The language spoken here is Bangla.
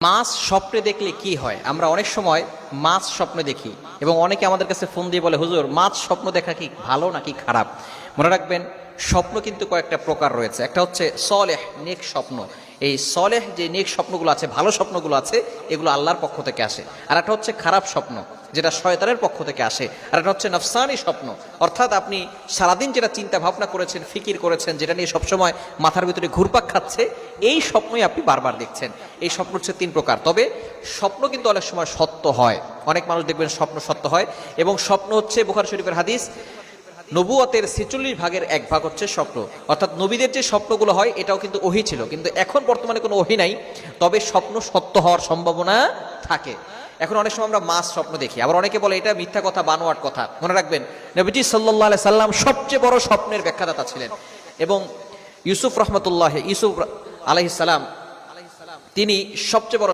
মাছ স্বপ্নে দেখলে কি হয়? আমরা অনেক সময় মাছ স্বপ্নে দেখি এবং অনেকে আমাদের কাছে ফোন দিয়ে বলে, হুজুর মাছ স্বপ্ন দেখা কি ভালো নাকি খারাপ? মনে রাখবেন, স্বপ্ন কিন্তু কয়েকটা প্রকার রয়েছে। একটা হচ্ছে সলেহ, নেক স্বপ্ন। এই সলেহ যে নেক স্বপ্নগুলো আছে, ভালো স্বপ্নগুলো আছে, এগুলো আল্লাহর পক্ষ থেকে আসে। আর একটা হচ্ছে খারাপ স্বপ্ন, যেটা শয়তানের পক্ষ থেকে আসে। আর একটা হচ্ছে নফসানি স্বপ্ন, অর্থাৎ আপনি সারাদিন যেটা চিন্তা ভাবনা করেছেন, ফিকির করেছেন, যেটা নিয়ে সবসময় মাথার ভিতরে ঘুরপাক খাচ্ছে, এই স্বপ্নই আপনি বারবার দেখছেন। এই স্বপ্ন হচ্ছে তিন প্রকার। তবে স্বপ্ন কিন্তু অনেক সময় সত্য হয়। অনেক মানুষ দেখবেন স্বপ্ন সত্য হয়, এবং স্বপ্ন হচ্ছে বুখারী শরীফের হাদিস, নবুয়তের 46 ভাগের এক ভাগ হচ্ছে স্বপ্ন। অর্থাৎ নবীদের যে স্বপ্নগুলো হয় এটাও কিন্তু ওহী ছিল, কিন্তু এখন বর্তমানে কোনো ওহী নাই, তবে স্বপ্ন সত্য হওয়ার সম্ভাবনা থাকে। এখন অনেক সময় আমরা মাছ স্বপ্ন দেখি, আবার অনেকে বলে এটা মিথ্যা কথা, বানোয়াট কথা। মনে রাখবেন, নবীজি সাল্লাল্লাহু আলাইহি সাল্লাম সবচেয়ে বড় স্বপ্নের ব্যাখ্যাদাতা ছিলেন, এবং ইউসুফ আলাইহিস সালাম তিনি সবচেয়ে বড়